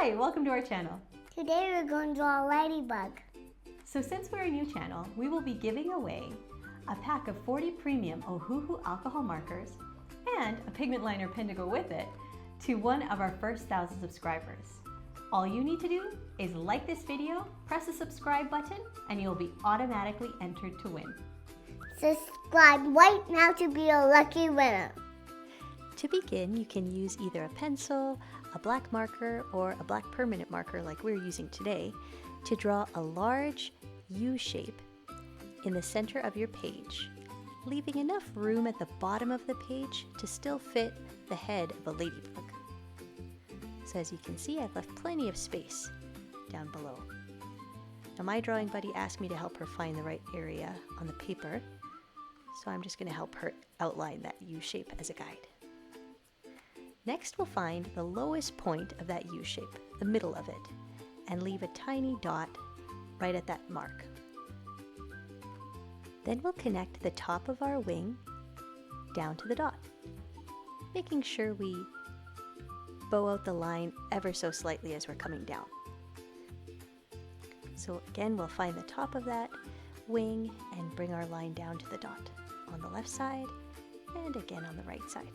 Hi, welcome to our channel. Today we're going to draw a ladybug. So since we're a new channel, we will be giving away a pack of 40 premium Ohuhu alcohol markers and a pigment liner pen to go with it to one of our first 1,000 subscribers. All you need to do is like this video, press the subscribe button, and you'll be automatically entered to win. Subscribe right now to be a lucky winner. To begin, you can use either a pencil, a black marker, or a black permanent marker like we're using today to draw a large U shape in the center of your page, leaving enough room at the bottom of the page to still fit the head of a ladybug. So as you can see, I've left plenty of space down below. Now my drawing buddy asked me to help her find the right area on the paper, so I'm just going to help her outline that U shape as a guide. Next, we'll find the lowest point of that U shape, the middle of it, and leave a tiny dot right at that mark. Then we'll connect the top of our wing down to the dot, making sure we bow out the line ever so slightly as we're coming down. So again, we'll find the top of that wing and bring our line down to the dot on the left side and again on the right side.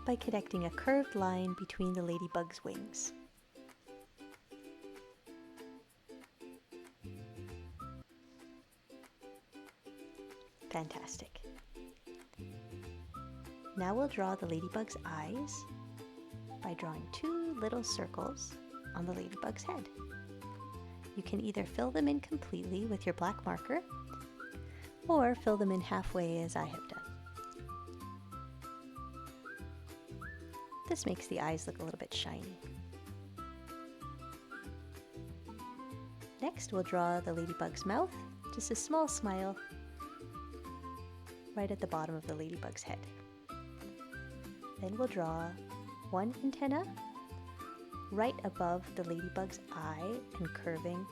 By connecting a curved line between the ladybug's wings. Fantastic. Now we'll draw the ladybug's eyes by drawing 2 little circles on the ladybug's head. You can either fill them in completely with your black marker or fill them in halfway as I have done. This makes the eyes look a little bit shiny. Next, we'll draw the ladybug's mouth, just a small smile, right at the bottom of the ladybug's head. Then we'll draw 1 antenna right above the ladybug's eye and curving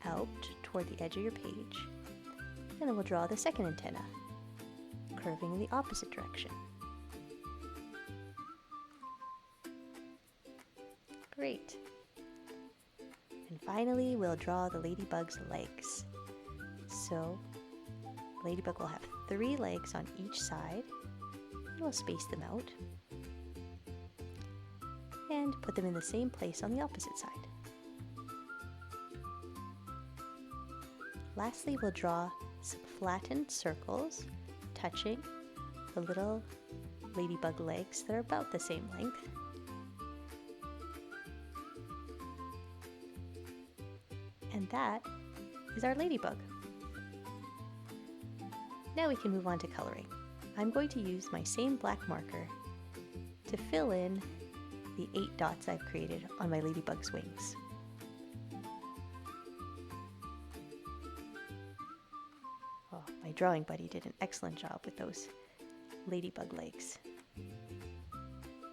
out toward the edge of your page. And then we'll draw the second antenna, curving in the opposite direction. Great. And finally, we'll draw the ladybug's legs. So, ladybug will have 3 legs on each side, and we'll space them out and put them in the same place on the opposite side. Lastly, we'll draw some flattened circles touching the little ladybug legs that are about the same length. And that is our ladybug. Now we can move on to coloring. I'm going to use my same black marker to fill in the 8 dots I've created on my ladybug's wings. Oh, my drawing buddy did an excellent job with those ladybug legs.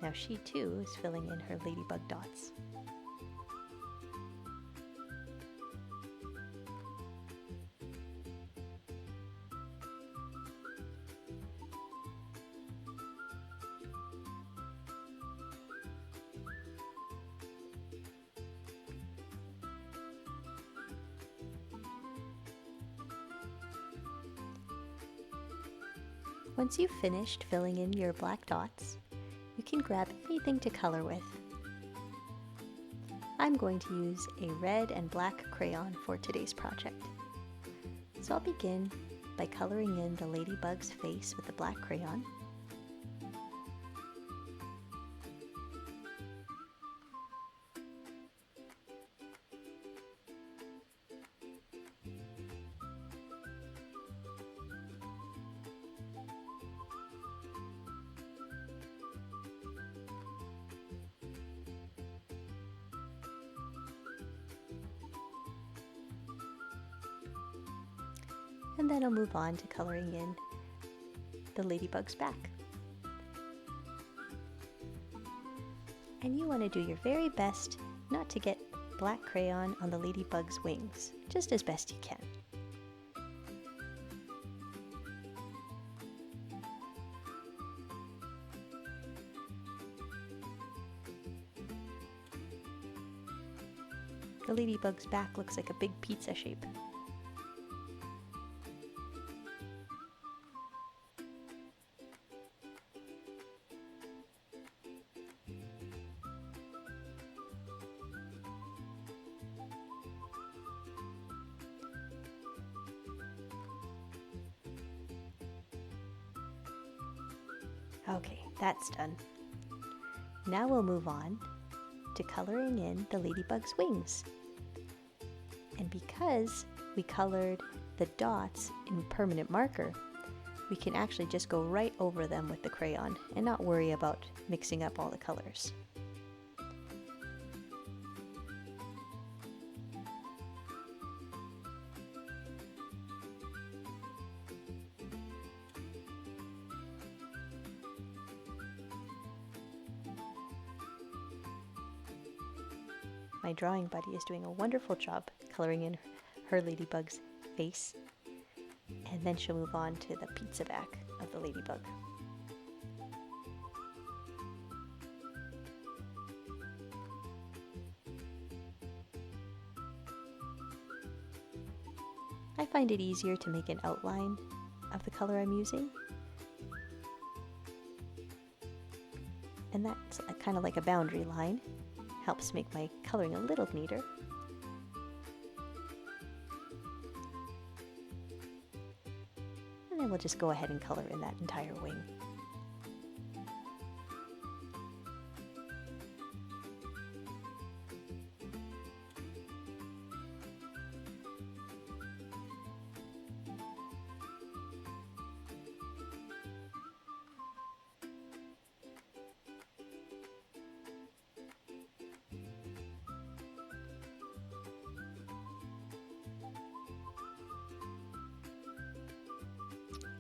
Now she too is filling in her ladybug dots. Once you've finished filling in your black dots, you can grab anything to color with. I'm going to use a red and black crayon for today's project. So I'll begin by coloring in the ladybug's face with the black crayon. And then I'll move on to coloring in the ladybug's back. And you want to do your very best not to get black crayon on the ladybug's wings, just as best you can. The ladybug's back looks like a big pizza shape. Okay, that's done. Now we'll move on to coloring in the ladybug's wings. And because we colored the dots in permanent marker, we can actually just go right over them with the crayon and not worry about mixing up all the colors. My drawing buddy is doing a wonderful job coloring in her ladybug's face, and then she'll move on to the pizza back of the ladybug. I find it easier to make an outline of the color I'm using, and that's kind of like a boundary line. Helps make my coloring a little neater. And then we'll just go ahead and color in that entire wing.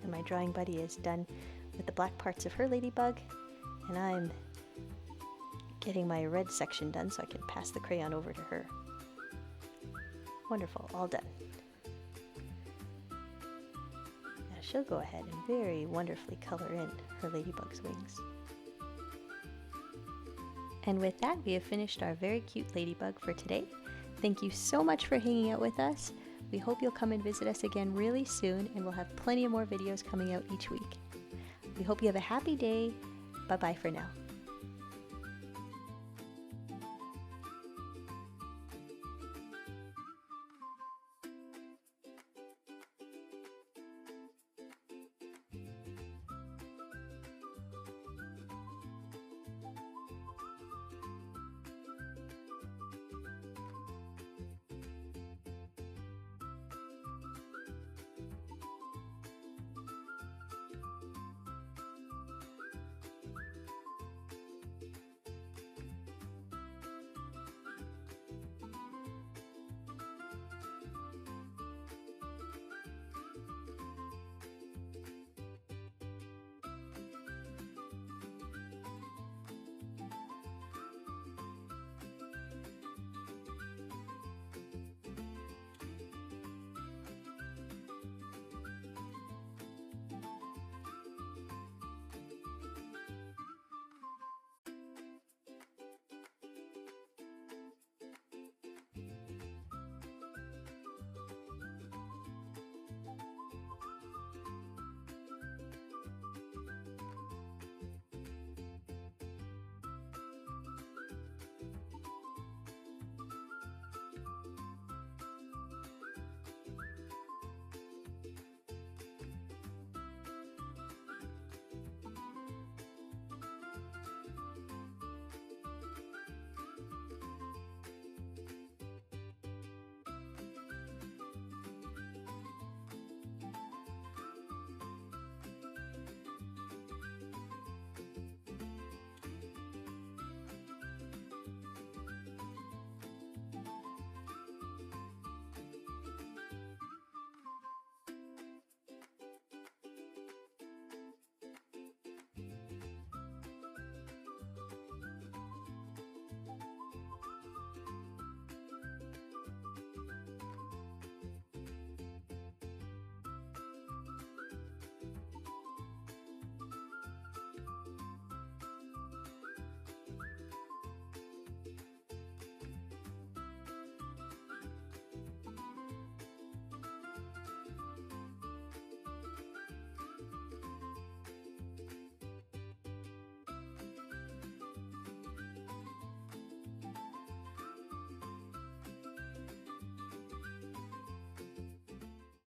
And my drawing buddy is done with the black parts of her ladybug, and I'm getting my red section done so I can pass the crayon over to her. Wonderful, all done. Now she'll go ahead and very wonderfully color in her ladybug's wings. And with that, we have finished our very cute ladybug for today. Thank you so much for hanging out with us. We hope you'll come and visit us again really soon, and we'll have plenty of more videos coming out each week. We hope you have a happy day. Bye-bye for now.